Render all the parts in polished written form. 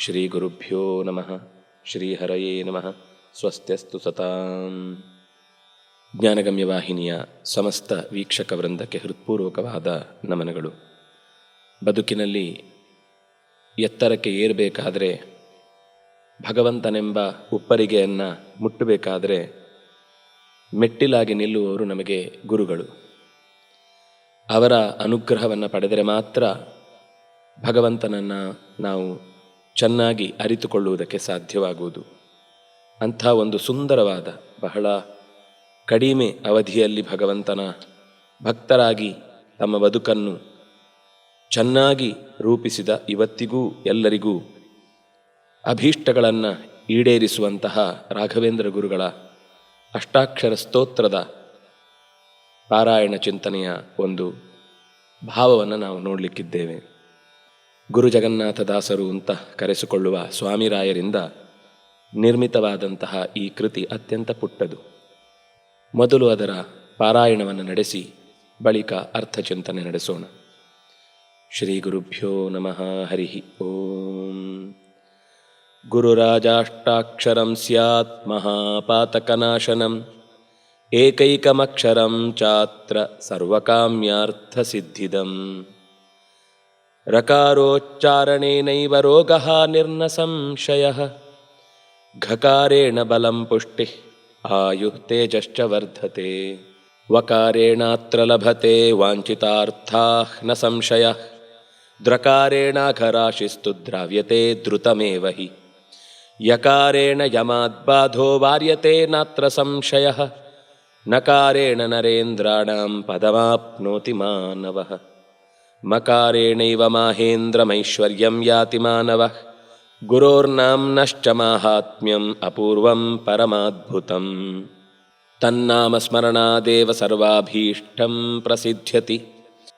ಶ್ರೀ ಗುರುಭ್ಯೋ ನಮಃ. ಶ್ರೀಹರಯೇ ನಮಃ. ಸ್ವಸ್ತ್ಯಸ್ತು ಸತಾಂ. ಜ್ಞಾನಗಮ್ಯ ವಾಹಿನಿಯ ಸಮಸ್ತ ವೀಕ್ಷಕ ವೃಂದಕ್ಕೆ ಹೃತ್ಪೂರ್ವಕವಾದ ನಮನಗಳು. ಬದುಕಿನಲ್ಲಿ ಎತ್ತರಕ್ಕೆ ಏರಬೇಕಾದರೆ, ಭಗವಂತನೆಂಬ ಉಪ್ಪರಿಗೆಯನ್ನು ಮುಟ್ಟಬೇಕಾದರೆ ಮೆಟ್ಟಿಲಾಗಿ ನಿಲ್ಲುವವರು ನಮಗೆ ಗುರುಗಳು. ಅವರ ಅನುಗ್ರಹವನ್ನು ಪಡೆದರೆ ಮಾತ್ರ ಭಗವಂತನನ್ನು ನಾವು ಚೆನ್ನಾಗಿ ಅರಿತುಕೊಳ್ಳುವುದಕ್ಕೆ ಸಾಧ್ಯವಾಗುವುದು. ಅಂಥ ಒಂದು ಸುಂದರವಾದ, ಬಹಳ ಕಡಿಮೆ ಅವಧಿಯಲ್ಲಿ ಭಗವಂತನ ಭಕ್ತರಾಗಿ ತಮ್ಮ ಬದುಕನ್ನು ಚೆನ್ನಾಗಿ ರೂಪಿಸಿದ, ಇವತ್ತಿಗೂ ಎಲ್ಲರಿಗೂ ಅಭೀಷ್ಟಗಳನ್ನು ಈಡೇರಿಸುವಂತಹ ರಾಘವೇಂದ್ರ ಗುರುಗಳ ಅಷ್ಟಾಕ್ಷರ ಸ್ತೋತ್ರದ ಪಾರಾಯಣ ಚಿಂತನೆಯ ಒಂದು ಭಾವವನ್ನು ನಾವು ನೋಡಲಿಕ್ಕಿದ್ದೇವೆ. ಗುರು ಜಗನ್ನಾಥದಾಸರು ಅಂತ ಕರೆಸಿಕೊಳ್ಳುವ ಸ್ವಾಮಿರಾಯರಿಂದ ನಿರ್ಮಿತವಾದಂತಹ ಈ ಕೃತಿ ಅತ್ಯಂತ ಪುಟ್ಟದು. ಮೊದಲು ಅದರ ಪಾರಾಯಣವನ್ನು ನಡೆಸಿ ಬಳಿಕ ಅರ್ಥಚಿಂತನೆ ನಡೆಸೋಣ. ಶ್ರೀ ಗುರುಭ್ಯೋ ನಮಃ. ಹರಿ ಓಂ. ಗುರುರಾಜಾಷ್ಟಾಕ್ಷರಂ ಸ್ಯಾತ್ ಮಹಾಪಾತಕನಾಶನಂ ಏಕೈಕಮಕ್ಷರಂ ಚಾತ್ರ ಸರ್ವಕಾಮ್ಯಾರ್ಥಸಿದ್ಧಿದಂ. ರಕಾರೋಚ್ಚಾರಣೇನೈವ ರೋಗಃ ನಿರ್ನ ಸಂಶಯಃ ಘಕಾರೇಣ ಬಲಂ ಪುಷ್ಟಿಃ ಆಯುಃ ತೇಜಶ್ಚ ವರ್ಧತೆ. ವಕಾರೇಣಾತ್ರ ಲಭತೆ ವಾಂಛಿತಾರ್ಥಾಃ ನ ಸಂಶಯಃ ದ್ರಕಾರೇಣಾಘರಾಶಿಸ್ತು ದ್ರಾವ್ಯತೆ ದ್ರುತಮೇವ ಹಿ. ಯಕಾರೇಣ ಯಮಾದ್ಬಾಧೋ ವಾರ್ಯತೆ ನಾತ್ರ ಸಂಶಯಃ ನಕಾರೇಣ ನರೇಂದ್ರಾಣಾಂ ಪದಮಾಪ್ನೋತಿ ಮಾನವಃ. ಮಕಾರೇಣೈವ ಮಾಹೇಂದ್ರಮೈಶ್ವರ್ಯಂ ಯಾತಿ ಮಾನವಃ ಗುರೋರ್ನಾಮ್ನಶ್ಚ ಮಾಹಾತ್ಮ್ಯಂ ಅಪೂರ್ವಂ ಪರಮಾದ್ಭುತಂ. ತನ್ನಾಮಸ್ಮರಣಾದೇವ ಸರ್ವಾಭೀಷ್ಟಂ ಪ್ರಸಿದ್ಧ್ಯತಿ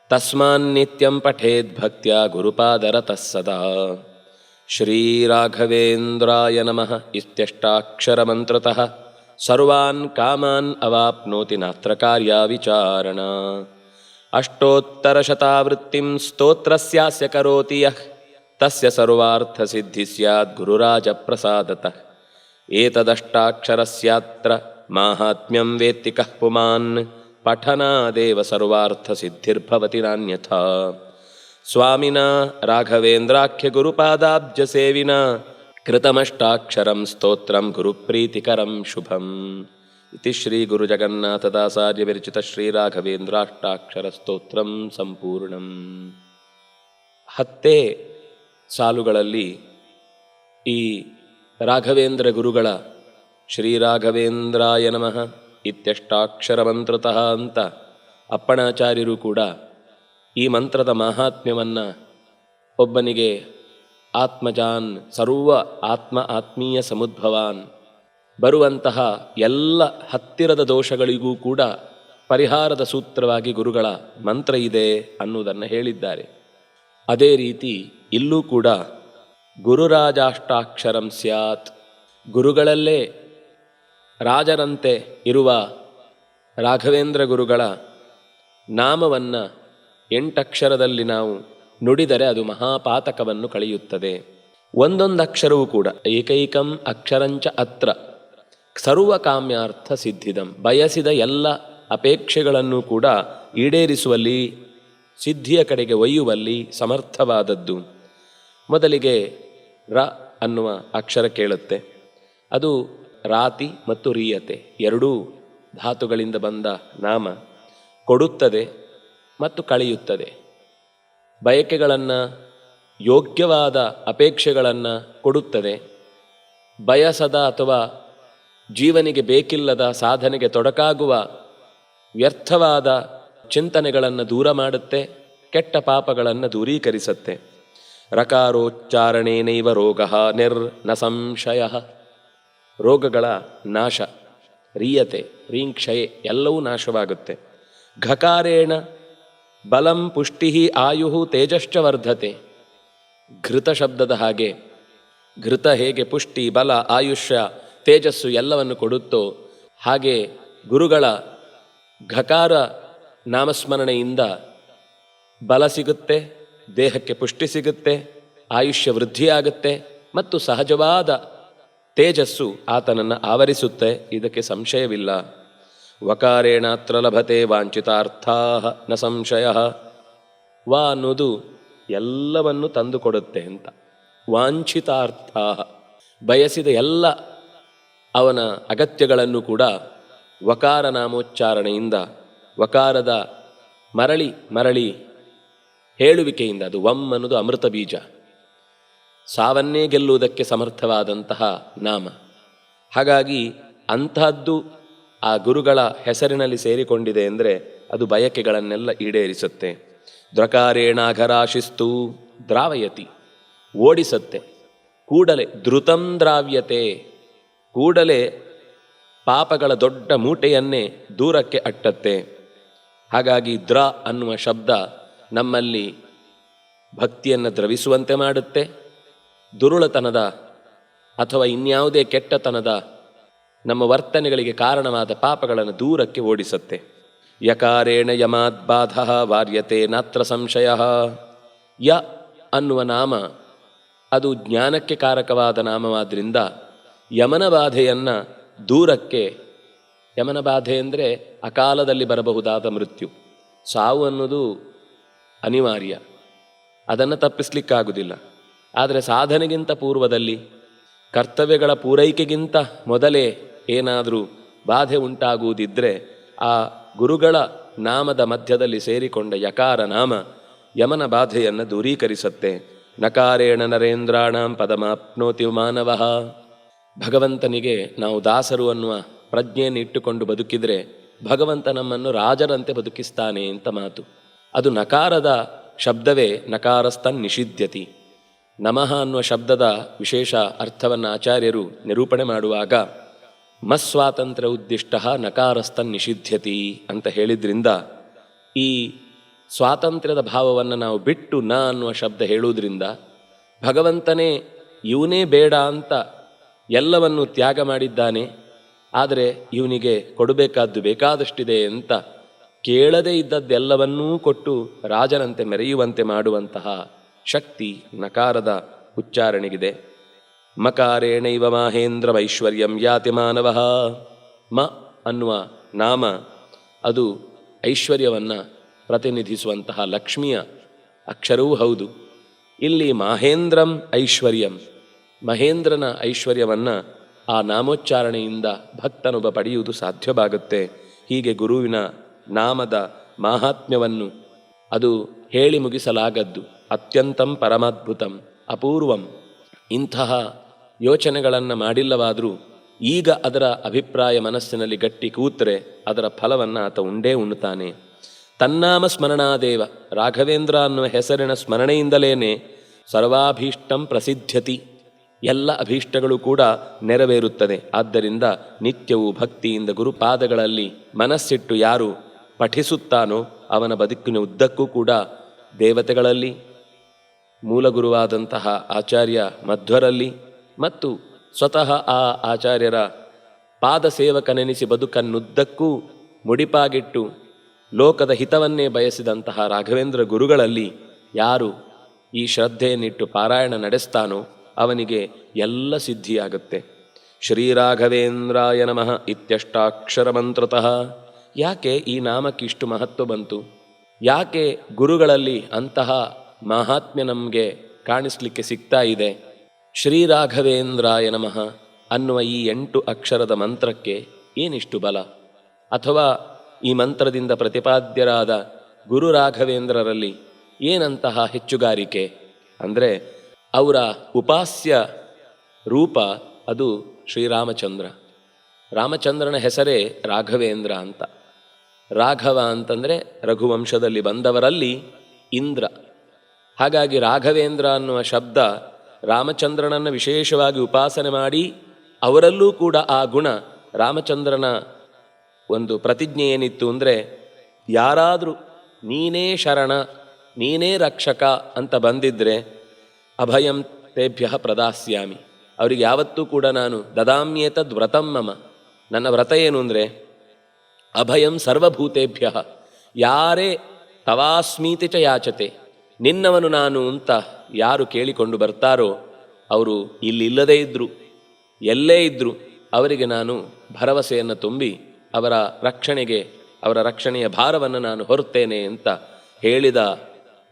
ತಸ್ಮಾನ್ನಿತ್ಯಂ ಪಠೇದ್ ಭಕ್ತ್ಯಾ ಗುರುಪಾದರತಃ ಸದಾ. ಶ್ರೀರಾಘವೇಂದ್ರಾಯ ನಮಃ ಇತ್ಯಷ್ಟಾಕ್ಷರಮಂತ್ರತಃ ಸರ್ವಾನ್ ಕಾಮಾನ್ ಅವಾಪ್ನೋತಿ ನಾತ್ರ ಕಾರ್ಯ ವಿಚಾರಣಾ. ಅಷ್ಟೋತ್ತರಶತಾವೃತ್ತಿಂ ಸ್ತೋತ್ರಸ್ಯಾಸ್ಯ ಕರೋತಿ ಯಃ ತಸ್ಯ ಸರ್ವಾರ್ಥಸಿದ್ಧಿ ಸ್ಯಾತ್ ಗುರುರಾಜಪ್ರಸಾದತಃ. ಏತದಷ್ಟಾಕ್ಷರಸ್ಯಾತ್ರ ಮಾಹಾತ್ಮ್ಯಂ ವೇತ್ತಿ ಕಃ ಪುಮಾನ್ ಪಠನಾದೇವ ಸರ್ವಾರ್ಥಸಿದ್ಧಿರ್ಭವತಿ ನಾನ್ಯಥಾ. ಸ್ವಾಮಿನಾ ರಾಘವೇಂದ್ರಾಖ್ಯ ಗುರುಪಾದಾಬ್ಜ ಸೇವಿನಾ ಕೃತಮಷ್ಟಾಕ್ಷರಂ ಸ್ತೋತ್ರಂ ಗುರುಪ್ರೀತಿಕರಂ ಶುಭಂ. ಇತಿ ಶ್ರೀ ಗುರು ಜಗನ್ನಾಥದಾಸಾರ್ಯ ವಿರಚಿತ ಶ್ರೀರಾಘವೇಂದ್ರಾಷ್ಟಾಕ್ಷರ ಸ್ತೋತ್ರಂ ಸಂಪೂರ್ಣಂ. 10 ಸಾಲುಗಳಲ್ಲಿ ಈ ರಾಘವೇಂದ್ರ ಗುರುಗಳ ಶ್ರೀರಾಘವೇಂದ್ರಾಯ ನಮಃ ಇತ್ಯಷ್ಟಾಕ್ಷರ ಮಂತ್ರತಃ ಅಂತ ಅಪ್ಪಣಾಚಾರ್ಯರು ಕೂಡ ಈ ಮಂತ್ರದ ಮಾಹಾತ್ಮ್ಯವನ್ನು ಒಬ್ಬನಿಗೆ ಆತ್ಮಜಾನ್ ಸರ್ವ ಆತ್ಮ ಆತ್ಮೀಯ ಸಮುದ್ಭವಾನ್, ಬರುವಂತಹ ಎಲ್ಲ ಹತ್ತಿರದ ದೋಷಗಳಿಗೂ ಕೂಡ ಪರಿಹಾರದ ಸೂತ್ರವಾಗಿ ಗುರುಗಳ ಮಂತ್ರ ಇದೆ ಅನ್ನುವುದನ್ನು ಹೇಳಿದ್ದಾರೆ. ಅದೇ ರೀತಿ ಇಲ್ಲೂ ಕೂಡ ಗುರುರಾಜಾಷ್ಟಾಕ್ಷರಂ ಸ್ಯಾತ್, ಗುರುಗಳಲ್ಲೇ ರಾಜರಂತೆ ಇರುವ ರಾಘವೇಂದ್ರ ಗುರುಗಳ ನಾಮವನ್ನು 8 ಅಕ್ಷರದಲ್ಲಿ ನಾವು ನುಡಿದರೆ ಅದು ಮಹಾಪಾತಕವನ್ನು ಕಳೆಯುತ್ತದೆ. ಒಂದೊಂದು ಅಕ್ಷರವೂ ಕೂಡ ಏಕೈಕಂ ಅಕ್ಷರಂಚ ಅತ್ರ ಸರ್ವಕಾಮ್ಯಾರ್ಥ ಸಿದ್ಧಿದಂ, ಬಯಸಿದ ಎಲ್ಲ ಅಪೇಕ್ಷೆಗಳನ್ನು ಕೂಡ ಈಡೇರಿಸುವಲ್ಲಿ, ಸಿದ್ಧಿಯ ಕಡೆಗೆ ಒಯ್ಯುವಲ್ಲಿ ಸಮರ್ಥವಾದದ್ದು. ಮೊದಲಿಗೆ ರ ಅನ್ನುವ ಅಕ್ಷರ ಕೇಳುತ್ತೆ. ಅದು ರಾತಿ ಮತ್ತು ರೀಯತೆ ಎರಡೂ ಧಾತುಗಳಿಂದ ಬಂದ ನಾಮ. ಕೊಡುತ್ತದೆ ಮತ್ತು ಕಳೆಯುತ್ತದೆ. ಬಯಕೆಗಳನ್ನು, ಯೋಗ್ಯವಾದ ಅಪೇಕ್ಷೆಗಳನ್ನು ಕೊಡುತ್ತದೆ. ಬಯಸದ ಅಥವಾ ಜೀವನಿಗೆ ಬೇಕಿಲ್ಲದ, ಸಾಧನೆಗೆ ತೊಡಕಾಗುವ ವ್ಯರ್ಥವಾದ ಚಿಂತನೆಗಳನ್ನು ದೂರ ಮಾಡುತ್ತೆ. ಕೆಟ್ಟ ಪಾಪಗಳನ್ನು ದೂರೀಕರಿಸುತ್ತೆ. ರಕಾರೋಚ್ಚಾರಣೇನೈವ ರೋಗಃ ನಿರ್ನ ಸಂಶಯಃ, ರೋಗಗಳ ನಾಶ. ರೀಯತೆ, ರೀಂಕ್ಷಯೆ ಎಲ್ಲವೂ ನಾಶವಾಗುತ್ತೆ. ಘಕಾರೇಣ ಬಲಂ ಪುಷ್ಟಿ ಆಯುಃ ತೇಜಶ್ಚ ವರ್ಧತೆ. ಘೃತ ಶಬ್ದದ ಹಾಗೆ, ಘೃತ ಹೇಗೆ ಪುಷ್ಟಿ, ಬಲ, ಆಯುಷ್ಯ, ತೇಜಸ್ಸು ಎಲ್ಲವನ್ನು ಕೊಡುತ್ತೋ ಹಾಗೆ ಗುರುಗಳ ಘಕಾರ ನಾಮಸ್ಮರಣೆಯಿಂದ ಬಲ ಸಿಗುತ್ತೆ, ದೇಹಕ್ಕೆ ಪುಷ್ಟಿ ಸಿಗುತ್ತೆ, ಆಯುಷ್ಯ ವೃದ್ಧಿಯಾಗುತ್ತೆ, ಮತ್ತು ಸಹಜವಾದ ತೇಜಸ್ಸು ಆತನನ್ನು ಆವರಿಸುತ್ತೆ, ಇದಕ್ಕೆ ಸಂಶಯವಿಲ್ಲ. ವಕಾರೇಣಾತ್ರ ಲಭತೆ ವಾಂಛಿತಾರ್ಥಾ ನ ಸಂಶಯ. ವಾ ಅನ್ನೋದು ಎಲ್ಲವನ್ನು ತಂದುಕೊಡುತ್ತೆ ಅಂತ. ವಾಂಛಿತಾರ್ಥ, ಬಯಸಿದ ಎಲ್ಲ ಅವನ ಅಗತ್ಯಗಳನ್ನು ಕೂಡ ವಕಾರ ನಾಮೋಚ್ಚಾರಣೆಯಿಂದ, ವಕಾರದ ಮರಳಿ ಮರಳಿ ಹೇಳುವಿಕೆಯಿಂದ, ಅದು ವಂ ಅನ್ನೋದು ಅಮೃತ ಬೀಜ, ಸಾವನ್ನೇ ಗೆಲ್ಲುವುದಕ್ಕೆ ಸಮರ್ಥವಾದಂತಹ ನಾಮ. ಹಾಗಾಗಿ ಅಂತಹದ್ದು ಆ ಗುರುಗಳ ಹೆಸರಿನಲ್ಲಿ ಸೇರಿಕೊಂಡಿದೆ ಅಂದರೆ ಅದು ಬಯಕೆಗಳನ್ನೆಲ್ಲ ಈಡೇರಿಸುತ್ತೆ. ದ್ರಕಾರೇಣಾಘರಾಶಿಸ್ತು ದ್ರಾವಯತಿ, ಓಡಿಸತ್ತೆ. ಕೂಡಲೇ ಧೃತಂ ದ್ರಾವ್ಯತೆ, ಕೂಡಲೇ ಪಾಪಗಳ ದೊಡ್ಡ ಮೂಟೆಯನ್ನೇ ದೂರಕ್ಕೆ ಅಟ್ಟತ್ತೆ. ಹಾಗಾಗಿ ದ್ರ ಅನ್ನುವ ಶಬ್ದ ನಮ್ಮಲ್ಲಿ ಭಕ್ತಿಯನ್ನು ದ್ರವಿಸುವಂತೆ ಮಾಡುತ್ತೆ, ದುರುಳತನದ ಅಥವಾ ಇನ್ಯಾವುದೇ ಕೆಟ್ಟತನದ ನಮ್ಮ ವರ್ತನೆಗಳಿಗೆ ಕಾರಣವಾದ ಪಾಪಗಳನ್ನು ದೂರಕ್ಕೆ ಓಡಿಸುತ್ತೆ. ಯಕಾರೇಣ ಯಮಾದ್ಬಾಧ ವಾರ್ಯತೆ ನಾತ್ರ ಸಂಶಯ. ಯ ಅನ್ನುವ ನಾಮ ಅದು ಜ್ಞಾನಕ್ಕೆ ಕಾರಕವಾದ ನಾಮವಾದ್ದರಿಂದ ಯಮನ ಬಾಧೆಯನ್ನು ದೂರಕ್ಕೆ, ಯಮನ ಬಾಧೆ ಅಂದರೆ ಅಕಾಲದಲ್ಲಿ ಬರಬಹುದಾದ ಮೃತ್ಯು, ಸಾವು ಅನ್ನೋದು ಅನಿವಾರ್ಯ, ಅದನ್ನು ತಪ್ಪಿಸಲಿಕ್ಕಾಗುವುದಿಲ್ಲ. ಆದರೆ ಸಾಧನೆಗಿಂತ ಪೂರ್ವದಲ್ಲಿ, ಕರ್ತವ್ಯಗಳ ಪೂರೈಕೆಗಿಂತ ಮೊದಲೇ ಏನಾದರೂ ಬಾಧೆ ಉಂಟಾಗುವುದಿದ್ದರೆ ಆ ಗುರುಗಳ ನಾಮದ ಮಧ್ಯದಲ್ಲಿ ಸೇರಿಕೊಂಡ ಯಕಾರ ನಾಮ ಯಮನ ಬಾಧೆಯನ್ನು ದೂರೀಕರಿಸುತ್ತೆ. ನಕಾರೇಣ ನರೇಂದ್ರಾಣಾಂ ಪದಮಾಪ್ನೋತಿ ಮಾನವಃ. ಭಗವಂತನಿಗೆ ನಾವು ದಾಸರು ಅನ್ನುವ ಪ್ರಜ್ಞೆಯನ್ನು ಇಟ್ಟುಕೊಂಡು ಬದುಕಿದರೆ ಭಗವಂತ ನಮ್ಮನ್ನು ರಾಜರಂತೆ ಬದುಕಿಸ್ತಾನೆ ಅಂತ ಮಾತು. ಅದು ನಕಾರದ ಶಬ್ದವೇ ನಕಾರಸ್ತನ್ ನಿಷಿದ್ಯತಿ. ನಮಃ ಅನ್ನುವ ಶಬ್ದದ ವಿಶೇಷ ಅರ್ಥವನ್ನು ಆಚಾರ್ಯರು ನಿರೂಪಣೆ ಮಾಡುವಾಗ ಮಸ್ವಾತಂತ್ರ್ಯ ಉದ್ದಿಷ್ಟ ನಕಾರಸ್ತನ್ ನಿಷಿದ್ಯತಿ ಅಂತ ಹೇಳಿದ್ರಿಂದ ಈ ಸ್ವಾತಂತ್ರ್ಯದ ಭಾವವನ್ನು ನಾವು ಬಿಟ್ಟು ನ ಅನ್ನುವ ಶಬ್ದ ಹೇಳುವುದರಿಂದ ಭಗವಂತನೇ ಇವನೇ ಬೇಡ ಅಂತ ಎಲ್ಲವನ್ನು ತ್ಯಾಗ ಮಾಡಿದ್ದಾನೆ, ಆದರೆ ಇವನಿಗೆ ಕೊಡಬೇಕಾದ್ದು ಬೇಕಾದಷ್ಟಿದೆ ಅಂತ ಕೇಳದೇ ಇದ್ದದ್ದೆಲ್ಲವನ್ನೂ ಕೊಟ್ಟು ರಾಜನಂತೆ ಮೆರೆಯುವಂತೆ ಮಾಡುವಂತಹ ಶಕ್ತಿ ನಕಾರದ ಉಚ್ಚಾರಣೆಗಿದೆ. ಮಕಾರೇಣೈವ ಮಾಹೇಂದ್ರ ಐಶ್ವರ್ಯಂ ಯಾತಿ ಮಾನವಃ. ಮ ಅನ್ನುವ ನಾಮ ಅದು ಐಶ್ವರ್ಯವನ್ನು ಪ್ರತಿನಿಧಿಸುವಂತಹ ಲಕ್ಷ್ಮಿಯ ಅಕ್ಷರವೂ ಹೌದು. ಇಲ್ಲಿ ಮಾಹೇಂದ್ರಂ ಐಶ್ವರ್ಯಂ, ಮಹೇಂದ್ರನ ಐಶ್ವರ್ಯವನ್ನು ಆ ನಾಮೋಚ್ಚಾರಣೆಯಿಂದ ಭಕ್ತನೊಬ್ಬ ಪಡೆಯುವುದು ಸಾಧ್ಯವಾಗುತ್ತೆ. ಹೀಗೆ ಗುರುವಿನ ನಾಮದ ಮಾಹಾತ್ಮ್ಯವನ್ನು ಅದು ಹೇಳಿ ಮುಗಿಸಲಾಗದ್ದು. ಅತ್ಯಂತಂ ಪರಮಾದ್ಭುತಂ ಅಪೂರ್ವಂ. ಇಂತಹ ಯೋಚನೆಗಳನ್ನು ಮಾಡಿಲ್ಲವಾದರೂ ಈಗ ಅದರ ಅಭಿಪ್ರಾಯ ಮನಸ್ಸಿನಲ್ಲಿ ಗಟ್ಟಿ ಕೂತರೆ ಅದರ ಫಲವನ್ನು ಆತ ಉಂಡೇ ಉಣ್ಣುತ್ತಾನೆ. ತನ್ನಾಮ ಸ್ಮರಣಾದೇವ, ರಾಘವೇಂದ್ರ ಅನ್ನುವ ಹೆಸರಿನ ಸ್ಮರಣೆಯಿಂದಲೇ ಸರ್ವಾಭೀಷ್ಟಂ ಪ್ರಸಿದ್ಧ್ಯತಿ, ಎಲ್ಲ ಅಭೀಷ್ಟಗಳು ಕೂಡ ನೆರವೇರುತ್ತದೆ. ಆದ್ದರಿಂದ ನಿತ್ಯವೂ ಭಕ್ತಿಯಿಂದ ಗುರುಪಾದಗಳಲ್ಲಿ ಮನಸ್ಸಿಟ್ಟು ಯಾರು ಪಠಿಸುತ್ತಾನೋ ಅವನ ಬದುಕಿನ ಉದ್ದಕ್ಕೂ ಕೂಡ ದೇವತೆಗಳಲ್ಲಿ, ಮೂಲಗುರುವಾದಂತಹ ಆಚಾರ್ಯ ಮಧ್ವರಲ್ಲಿ ಮತ್ತು ಸ್ವತಃ ಆ ಆಚಾರ್ಯರ ಪಾದ ಸೇವಕನೆನಿಸಿ ಬದುಕನ್ನುದ್ದಕ್ಕೂ ಮುಡಿಪಾಗಿಟ್ಟು ಲೋಕದ ಹಿತವನ್ನೇ ಬಯಸಿದಂತಹ ರಾಘವೇಂದ್ರ ಗುರುಗಳಲ್ಲಿ ಯಾರು ಈ ಶ್ರದ್ಧೆಯನ್ನಿಟ್ಟು ಪಾರಾಯಣ ನಡೆಸ್ತಾನೋ ಅವನಿಗೆ ಎಲ್ಲ ಸಿದ್ಧಿಯಾಗುತ್ತೆ. ಶ್ರೀರಾಘವೇಂದ್ರಾಯ ನಮಃ ಇತ್ಯಷ್ಟಾಕ್ಷರ ಮಂತ್ರತಃ. ಯಾಕೆ ಈ ನಾಮಕ್ಕಿಷ್ಟು ಮಹತ್ವ ಬಂತು? ಯಾಕೆ ಗುರುಗಳಲ್ಲಿ ಅಂತಹ ಮಹಾತ್ಮ್ಯ ನಮಗೆ ಕಾಣಿಸ್ಲಿಕ್ಕೆ ಸಿಗ್ತಾ ಇದೆ? ಶ್ರೀರಾಘವೇಂದ್ರಾಯ ನಮಃ ಅನ್ನುವ ಈ 8 ಅಕ್ಷರದ ಮಂತ್ರಕ್ಕೆ ಏನಿಷ್ಟು ಬಲ? ಅಥವಾ ಈ ಮಂತ್ರದಿಂದ ಪ್ರತಿಪಾದ್ಯರಾದ ಗುರು ರಾಘವೇಂದ್ರರಲ್ಲಿ ಏನಂತಹ ಹೆಚ್ಚುಗಾರಿಕೆ? ಅಂದರೆ ಅವರ ಉಪಾಸ್ಯ ರೂಪ ಅದು ಶ್ರೀರಾಮಚಂದ್ರ. ರಾಮಚಂದ್ರನ ಹೆಸರೇ ರಾಘವೇಂದ್ರ ಅಂತ. ರಾಘವ ಅಂತಂದರೆ ರಘುವಂಶದಲ್ಲಿ ಬಂದವರಲ್ಲಿ ಇಂದ್ರ. ಹಾಗಾಗಿ ರಾಘವೇಂದ್ರ ಅನ್ನುವ ಶಬ್ದ ರಾಮಚಂದ್ರನನ್ನು ವಿಶೇಷವಾಗಿ ಉಪಾಸನೆ ಮಾಡಿ ಅವರಲ್ಲೂ ಕೂಡ ಆ ಗುಣ, ರಾಮಚಂದ್ರನ ಒಂದು ಪ್ರತಿಜ್ಞೆ ಏನಿತ್ತು ಅಂದರೆ, ಯಾರಾದರೂ ನೀನೇ ಶರಣ, ನೀನೇ ರಕ್ಷಕ ಅಂತ ಬಂದಿದ್ದರೆ ಅಭಯಂ ತೇಭ್ಯ ಪ್ರದಾಸ್ಯಾಮಿ, ಅವರಿಗೆ ಯಾವತ್ತೂ ಕೂಡ ನಾನು ದದಾಮ್ಯೇತದ್ ವ್ರತಂ ಮಮ, ನನ್ನ ವ್ರತ ಏನು ಅಂದರೆ ಅಭಯಂ ಸರ್ವಭೂತೇಭ್ಯ, ಯಾರೇ ತವಾಸ್ಮೀತಿ ಚ ಯಾಚತೆ, ನಿನ್ನವನು ನಾನು ಅಂತ ಯಾರು ಕೇಳಿಕೊಂಡು ಬರ್ತಾರೋ ಅವರು ಇಲ್ಲಿಲ್ಲದೇ ಇದ್ದರು, ಎಲ್ಲೇ ಇದ್ದರು ಅವರಿಗೆ ನಾನು ಭರವಸೆಯನ್ನು ತುಂಬಿ ಅವರ ರಕ್ಷಣೆಯ ಭಾರವನ್ನು ನಾನು ಹೊರುತ್ತೇನೆ ಅಂತ ಹೇಳಿದ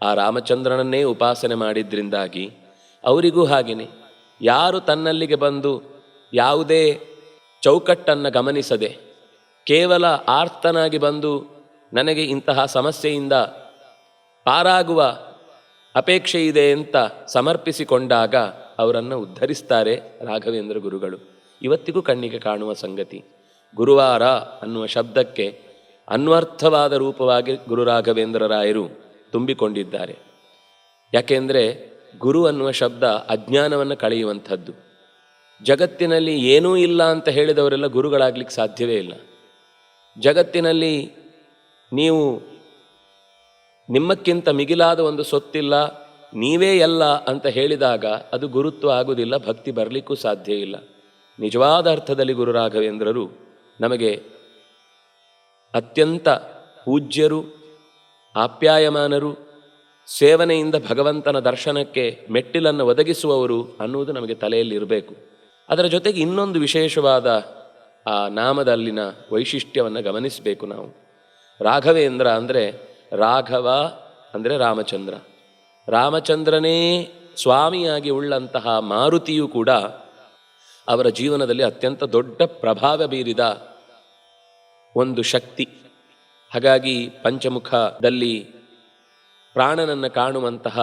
ಆ ರಾಮಚಂದ್ರನನ್ನೇ ಉಪಾಸನೆ ಮಾಡಿದ್ರಿಂದಾಗಿ ಅವರಿಗೂ ಹಾಗೆಯೇ ಯಾರು ತನ್ನಲ್ಲಿಗೆ ಬಂದು ಯಾವುದೇ ಚೌಕಟ್ಟನ್ನು ಗಮನಿಸದೆ ಕೇವಲ ಆರ್ತನಾಗಿ ಬಂದು ನನಗೆ ಇಂತಹ ಸಮಸ್ಯೆಯಿಂದ ಪಾರಾಗುವ ಅಪೇಕ್ಷೆ ಇದೆ ಅಂತ ಸಮರ್ಪಿಸಿಕೊಂಡಾಗ ಅವರನ್ನು ಉದ್ಧರಿಸ್ತಾರೆ ರಾಘವೇಂದ್ರ ಗುರುಗಳು. ಇವತ್ತಿಗೂ ಕಣ್ಣಿಗೆ ಕಾಣುವ ಸಂಗತಿ. ಗುರುವಾರ ಅನ್ನುವ ಶಬ್ದಕ್ಕೆ ಅನ್ವರ್ಥವಾದ ರೂಪವಾಗಿ ಗುರು ರಾಘವೇಂದ್ರ ರಾಯರು ತುಂಬಿಕೊಂಡಿದ್ದಾರೆ. ಯಾಕೆಂದರೆ ಗುರು ಅನ್ನುವ ಶಬ್ದ ಅಜ್ಞಾನವನ್ನು ಕಳೆಯುವಂಥದ್ದು. ಜಗತ್ತಿನಲ್ಲಿ ಏನೂ ಇಲ್ಲ ಅಂತ ಹೇಳಿದವರೆಲ್ಲ ಗುರುಗಳಾಗಲಿಕ್ಕೆ ಸಾಧ್ಯವೇ ಇಲ್ಲ. ಜಗತ್ತಿನಲ್ಲಿ ನೀವು ನಿಮ್ಮಕ್ಕಿಂತ ಮಿಗಿಲಾದ ಒಂದು ಸೊತ್ತಿಲ್ಲ, ನೀವೇ ಎಲ್ಲ ಅಂತ ಹೇಳಿದಾಗ ಅದು ಗುರುತ್ವ ಆಗುವುದಿಲ್ಲ, ಭಕ್ತಿ ಬರಲಿಕ್ಕೂ ಸಾಧ್ಯ ಇಲ್ಲ. ನಿಜವಾದ ಅರ್ಥದಲ್ಲಿ ಗುರು ರಾಘವೇಂದ್ರರು ನಮಗೆ ಅತ್ಯಂತ ಪೂಜ್ಯರು, ಆಪ್ಯಾಯಮಾನರು, ಸೇವನೆಯಿಂದ ಭಗವಂತನ ದರ್ಶನಕ್ಕೆ ಮೆಟ್ಟಿಲನ್ನು ಒದಗಿಸುವವರು ಅನ್ನುವುದು ನಮಗೆ ತಲೆಯಲ್ಲಿ ಇರಬೇಕು. ಅದರ ಜೊತೆಗೆ ಇನ್ನೊಂದು ವಿಶೇಷವಾದ ಆ ನಾಮದಲ್ಲಿನ ವೈಶಿಷ್ಟ್ಯವನ್ನು ಗಮನಿಸಬೇಕು ನಾವು. ರಾಘವೇಂದ್ರ ಅಂದರೆ ರಾಘವ ಅಂದರೆ ರಾಮಚಂದ್ರ, ರಾಮಚಂದ್ರನೇ ಸ್ವಾಮಿಯಾಗಿ ಉಳ್ಳಂತಹ ಮಾರುತಿಯೂ ಕೂಡ ಅವರ ಜೀವನದಲ್ಲಿ ಅತ್ಯಂತ ದೊಡ್ಡ ಪ್ರಭಾವ ಬೀರಿದ ಒಂದು ಶಕ್ತಿ. ಹಾಗಾಗಿ ಪಂಚಮುಖದಲ್ಲಿ ಪ್ರಾಣನನ್ನು ಕಾಣುವಂತಹ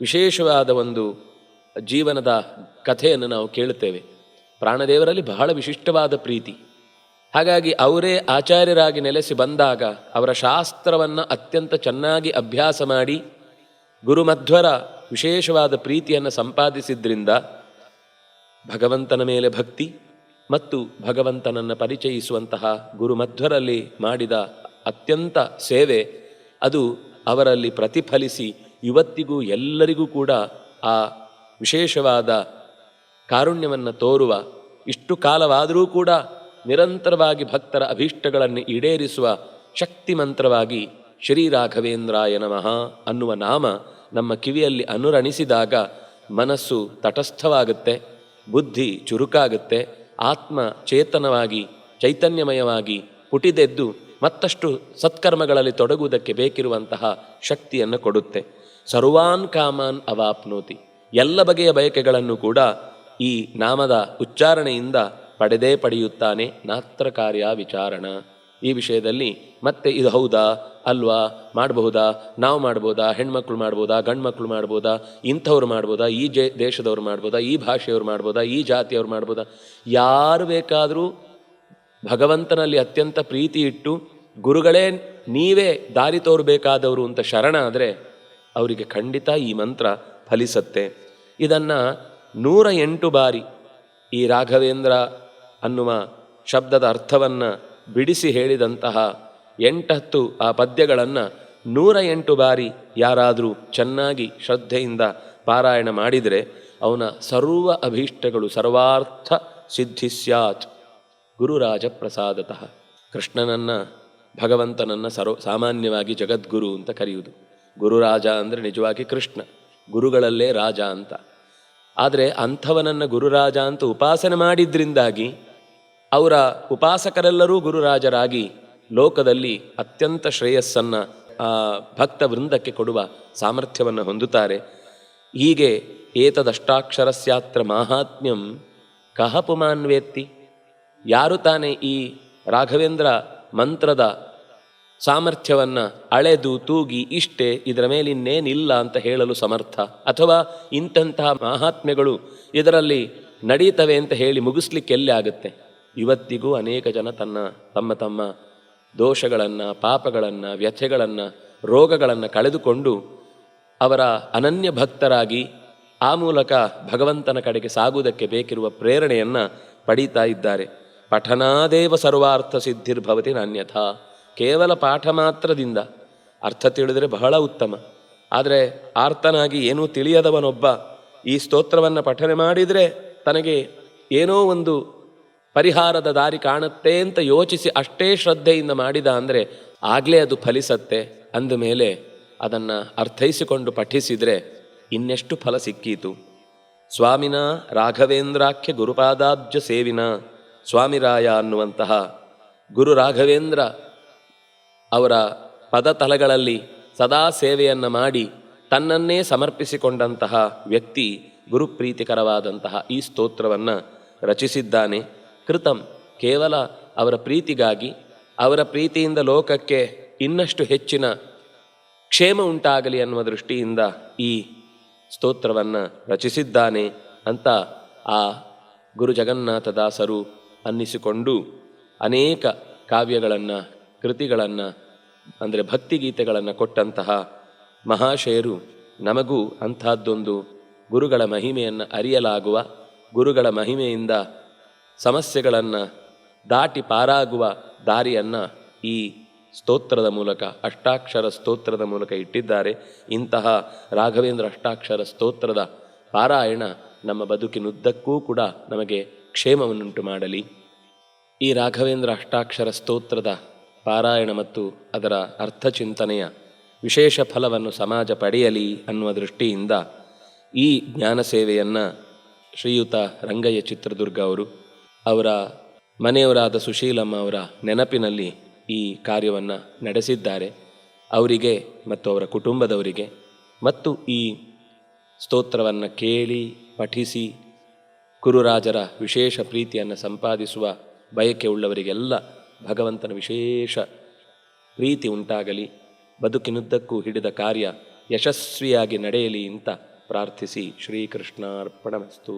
ವಿಶೇಷವಾದ ಒಂದು ಜೀವನದ ಕಥೆಯನ್ನು ನಾವು ಕೇಳುತ್ತೇವೆ. ಪ್ರಾಣದೇವರಲ್ಲಿ ಬಹಳ ವಿಶಿಷ್ಟವಾದ ಪ್ರೀತಿ. ಹಾಗಾಗಿ ಅವರೇ ಆಚಾರ್ಯರಾಗಿ ನೆಲೆಸಿ ಬಂದಾಗ ಅವರ ಶಾಸ್ತ್ರವನ್ನು ಅತ್ಯಂತ ಚೆನ್ನಾಗಿ ಅಭ್ಯಾಸ ಮಾಡಿ ಗುರುಮಧ್ವರ ವಿಶೇಷವಾದ ಪ್ರೀತಿಯನ್ನು ಸಂಪಾದಿಸಿದ್ರಿಂದ ಭಗವಂತನ ಮೇಲೆ ಭಕ್ತಿ ಮತ್ತು ಭಗವಂತನನ್ನು ಪರಿಚಯಿಸುವಂತಹ ಗುರುಮಧ್ವರಲ್ಲಿ ಮಾಡಿದ ಅತ್ಯಂತ ಸೇವೆ ಅದು ಅವರಲ್ಲಿ ಪ್ರತಿಫಲಿಸಿ ಇವತ್ತಿಗೂ ಎಲ್ಲರಿಗೂ ಕೂಡ ಆ ವಿಶೇಷವಾದ ಕಾರುಣ್ಯವನ್ನು ತೋರುವ, ಇಷ್ಟು ಕಾಲವಾದರೂ ಕೂಡ ನಿರಂತರವಾಗಿ ಭಕ್ತರ ಅಭೀಷ್ಟಗಳನ್ನು ಈಡೇರಿಸುವ ಶಕ್ತಿ ಮಂತ್ರವಾಗಿ ಶ್ರೀ ರಾಘವೇಂದ್ರಾಯ ನಮಃ ಅನ್ನುವ ನಾಮ ನಮ್ಮ ಕಿವಿಯಲ್ಲಿ ಅನುರಣಿಸಿದಾಗ ಮನಸ್ಸು ತಟಸ್ಥವಾಗುತ್ತೆ, ಬುದ್ಧಿ ಚುರುಕಾಗುತ್ತೆ, ಆತ್ಮ ಚೇತನವಾಗಿ ಚೈತನ್ಯಮಯವಾಗಿ ಪುಟಿದೆದ್ದು ಮತ್ತಷ್ಟು ಸತ್ಕರ್ಮಗಳಲ್ಲಿ ತೊಡಗುವುದಕ್ಕೆ ಬೇಕಿರುವಂತಹ ಶಕ್ತಿಯನ್ನು ಕೊಡುತ್ತೆ. ಸರ್ವಾನ್ ಕಾಮಾನ್ ಅವಾಪ್ನೋತಿ, ಎಲ್ಲ ಬಗೆಯ ಬಯಕೆಗಳನ್ನು ಕೂಡ ಈ ನಾಮದ ಉಚ್ಚಾರಣೆಯಿಂದ ಪಡೆದೇ ಪಡೆಯುತ್ತಾನೆ. ನಾತ್ರ ಕಾರ್ಯ ವಿಚಾರಣ. ಈ ವಿಷಯದಲ್ಲಿ ಮತ್ತೆ ಇದು ಹೌದಾ ಅಲ್ವಾ, ಮಾಡಬಹುದಾ, ನಾವು ಮಾಡ್ಬೋದಾ, ಹೆಣ್ಮಕ್ಳು ಮಾಡ್ಬೋದಾ, ಗಂಡು ಮಕ್ಕಳು ಮಾಡ್ಬೋದಾ, ಇಂಥವ್ರು ಮಾಡ್ಬೋದಾ, ಈ ದೇಶದವ್ರು ಮಾಡ್ಬೋದಾ, ಈ ಭಾಷೆಯವ್ರು ಮಾಡ್ಬೋದಾ, ಈ ಜಾತಿಯವ್ರು ಮಾಡ್ಬೋದಾ, ಯಾರು ಬೇಕಾದರೂ ಭಗವಂತನಲ್ಲಿ ಅತ್ಯಂತ ಪ್ರೀತಿ ಇಟ್ಟು ಗುರುಗಳೇ ನೀವೇ ದಾರಿ ತೋರಬೇಕಾದವರು ಅಂತ ಶರಣಾದರೆ ಅವರಿಗೆ ಖಂಡಿತ ಈ ಮಂತ್ರ ಫಲಿಸತ್ತೆ. ಇದನ್ನು 108 ಬಾರಿ ಈ ರಾಘವೇಂದ್ರ ಅನ್ನುವ ಶಬ್ದದ ಅರ್ಥವನ್ನು ಬಿಡಿಸಿ ಹೇಳಿದಂತಹ 8 ಆ ಪದ್ಯಗಳನ್ನು 108 ಬಾರಿ ಯಾರಾದರೂ ಚೆನ್ನಾಗಿ ಶ್ರದ್ಧೆಯಿಂದ ಪಾರಾಯಣ ಮಾಡಿದರೆ ಅವನ ಸರ್ವ ಅಭೀಷ್ಟಗಳು ಸರ್ವಾರ್ಥ ಸಿದ್ಧಿ ಸ್ಯಾತ್ ಗುರುರಾಜ ಪ್ರಸಾದತಃ. ಕೃಷ್ಣನನ್ನು ಭಗವಂತನನ್ನು ಸಾಮಾನ್ಯವಾಗಿ ಜಗದ್ಗುರು ಅಂತ ಕರೆಯುವುದು. ಗುರುರಾಜ ಅಂದರೆ ನಿಜವಾಗಿ ಕೃಷ್ಣ, ಗುರುಗಳಲ್ಲೇ ರಾಜ ಅಂತ. ಆದರೆ ಅಂಥವನನ್ನು ಗುರುರಾಜ ಅಂತ ಉಪಾಸನೆ ಮಾಡಿದ್ರಿಂದಾಗಿ ಅವರ ಉಪಾಸಕರೆಲ್ಲರೂ ಗುರುರಾಜರಾಗಿ ಲೋಕದಲ್ಲಿ ಅತ್ಯಂತ ಶ್ರೇಯಸ್ಸನ್ನು ಭಕ್ತ ವೃಂದಕ್ಕೆ ಕೊಡುವ ಸಾಮರ್ಥ್ಯವನ್ನು ಹೊಂದುತ್ತಾರೆ. ಹೀಗೆ ಏತದಷ್ಟಾಕ್ಷರಸ್ಯಾತ್ರ ಮಾಹಾತ್ಮ್ಯಂ ಕಹ ಪುಮಾನ್ವೇತ್ತಿ, ಯಾರು ತಾನೇ ಈ ರಾಘವೇಂದ್ರ ಮಂತ್ರದ ಸಾಮರ್ಥ್ಯವನ್ನು ಅಳೆದು ತೂಗಿ ಇಷ್ಟೇ ಇದರ ಮೇಲಿನ್ನೇನಿಲ್ಲ ಅಂತ ಹೇಳಲು ಸಮರ್ಥ, ಅಥವಾ ಇಂತಹ ಮಹಾತ್ಮ್ಯಗಳು ಇದರಲ್ಲಿ ನಡೀತವೆ ಅಂತ ಹೇಳಿ ಮುಗಿಸ್ಲಿಕ್ಕೆ ಎಲ್ಲಿ ಆಗುತ್ತೆ? ಇವತ್ತಿಗೂ ಅನೇಕ ಜನ ತಮ್ಮ ದೋಷಗಳನ್ನು, ಪಾಪಗಳನ್ನು, ವ್ಯಥೆಗಳನ್ನು, ರೋಗಗಳನ್ನು ಕಳೆದುಕೊಂಡು ಅವರ ಅನನ್ಯ ಭಕ್ತರಾಗಿ ಆ ಮೂಲಕ ಭಗವಂತನ ಕಡೆಗೆ ಸಾಗುವುದಕ್ಕೆ ಬೇಕಿರುವ ಪ್ರೇರಣೆಯನ್ನು ಪಡೀತಾ ಇದ್ದಾರೆ. ಪಠನಾದೇವ ಸರ್ವಾರ್ಥ ಸಿದ್ಧಿರ್ಭವತಿ ನಾನ್ಯಥಾ. ಕೇವಲ ಪಾಠ ಮಾತ್ರದಿಂದ ಅರ್ಥ ತಿಳಿದರೆ ಬಹಳ ಉತ್ತಮ. ಆದರೆ ಆರ್ತನಾಗಿ ಏನೂ ತಿಳಿಯದವನೊಬ್ಬ ಈ ಸ್ತೋತ್ರವನ್ನು ಪಠನೆ ಮಾಡಿದರೆ ತನಗೆ ಏನೋ ಒಂದು ಪರಿಹಾರದ ದಾರಿ ಕಾಣುತ್ತೆ ಅಂತ ಯೋಚಿಸಿ ಅಷ್ಟೇ ಶ್ರದ್ಧೆಯಿಂದ ಮಾಡಿದ ಅಂದರೆ ಆಗಲೇ ಅದು ಫಲಿಸತ್ತೆ. ಅಂದಮೇಲೆ ಅದನ್ನು ಅರ್ಥೈಸಿಕೊಂಡು ಪಠಿಸಿದರೆ ಇನ್ನೆಷ್ಟು ಫಲ ಸಿಕ್ಕೀತು. ಸ್ವಾಮಿನ ರಾಘವೇಂದ್ರಾಖ್ಯ ಗುರುಪಾದಾಬ್ಜ ಸೇವಿನ ಸ್ವಾಮಿರಾಯ ಅನ್ನುವಂತಹ ಗುರು ರಾಘವೇಂದ್ರ ಅವರ ಪದತಲಗಳಲ್ಲಿ ಸದಾ ಸೇವೆಯನ್ನು ಮಾಡಿ ತನ್ನನ್ನೇ ಸಮರ್ಪಿಸಿಕೊಂಡಂತಹ ವ್ಯಕ್ತಿ ಗುರುಪ್ರೀತಿಕರವಾದಂತಹ ಈ ಸ್ತೋತ್ರವನ್ನು ರಚಿಸಿದ್ದಾನೆ. ಕೃತಂ ಕೇವಲ ಅವರ ಪ್ರೀತಿಗಾಗಿ, ಅವರ ಪ್ರೀತಿಯಿಂದ ಲೋಕಕ್ಕೆ ಇನ್ನಷ್ಟು ಹೆಚ್ಚಿನ ಕ್ಷೇಮ ಉಂಟಾಗಲಿ ಅನ್ನುವ ದೃಷ್ಟಿಯಿಂದ ಈ ಸ್ತೋತ್ರವನ್ನು ರಚಿಸಿದ್ದಾನೆ ಅಂತ ಆ ಗುರು ಜಗನ್ನಾಥದಾಸರು ಅನ್ನಿಸಿಕೊಂಡು ಅನೇಕ ಕಾವ್ಯಗಳನ್ನು, ಕೃತಿಗಳನ್ನು, ಅಂದರೆ ಭಕ್ತಿಗೀತೆಗಳನ್ನು ಕೊಟ್ಟಂತಹ ಮಹಾಶಯರು ನಮಗೂ ಅಂಥದ್ದೊಂದು ಗುರುಗಳ ಮಹಿಮೆಯನ್ನು ಅರಿಯಲಾಗುವ, ಗುರುಗಳ ಮಹಿಮೆಯಿಂದ ಸಮಸ್ಯೆಗಳನ್ನು ದಾಟಿ ಪಾರಾಗುವ ದಾರಿಯನ್ನು ಈ ಸ್ತೋತ್ರದ ಮೂಲಕ, ಅಷ್ಟಾಕ್ಷರ ಸ್ತೋತ್ರದ ಮೂಲಕ ಇಟ್ಟಿದ್ದಾರೆ. ಇಂತಹ ರಾಘವೇಂದ್ರ ಅಷ್ಟಾಕ್ಷರ ಸ್ತೋತ್ರದ ಪಾರಾಯಣ ನಮ್ಮ ಬದುಕಿನುದ್ದಕ್ಕೂ ಕೂಡ ನಮಗೆ ಕ್ಷೇಮವನ್ನುಂಟು ಮಾಡಲಿ. ಈ ರಾಘವೇಂದ್ರ ಅಷ್ಟಾಕ್ಷರ ಸ್ತೋತ್ರದ ಪಾರಾಯಣ ಮತ್ತು ಅದರ ಅರ್ಥಚಿಂತನೆಯ ವಿಶೇಷ ಫಲವನ್ನು ಸಮಾಜ ಪಡೆಯಲಿ ಅನ್ನುವ ದೃಷ್ಟಿಯಿಂದ ಈ ಜ್ಞಾನ ಸೇವೆಯನ್ನು ಶ್ರೀಯುತ ರಂಗಯ್ಯ ಚಿತ್ರದುರ್ಗ ಅವರು, ಅವರ ಮನೆಯವರಾದ ಸುಶೀಲಮ್ಮ ಅವರ ನೆನಪಿನಲ್ಲಿ ಈ ಕಾರ್ಯವನ್ನು ನಡೆಸಿದ್ದಾರೆ. ಅವರಿಗೆ ಮತ್ತು ಅವರ ಕುಟುಂಬದವರಿಗೆ ಮತ್ತು ಈ ಸ್ತೋತ್ರವನ್ನು ಕೇಳಿ ಪಠಿಸಿ ಕುರುರಾಜರ ವಿಶೇಷ ಪ್ರೀತಿಯನ್ನು ಸಂಪಾದಿಸುವ ಬಯಕೆ ಉಳ್ಳವರಿಗೆಲ್ಲ ಭಗವಂತನ ವಿಶೇಷ ಪ್ರೀತಿ ಉಂಟಾಗಲಿ, ಬದುಕಿನುದ್ದಕ್ಕೂ ಹಿಡಿದ ಕಾರ್ಯ ಯಶಸ್ವಿಯಾಗಿ ನಡೆಯಲಿ ಅಂತ ಪ್ರಾರ್ಥಿಸಿ ಶ್ರೀಕೃಷ್ಣಾರ್ಪಣಮಸ್ತು.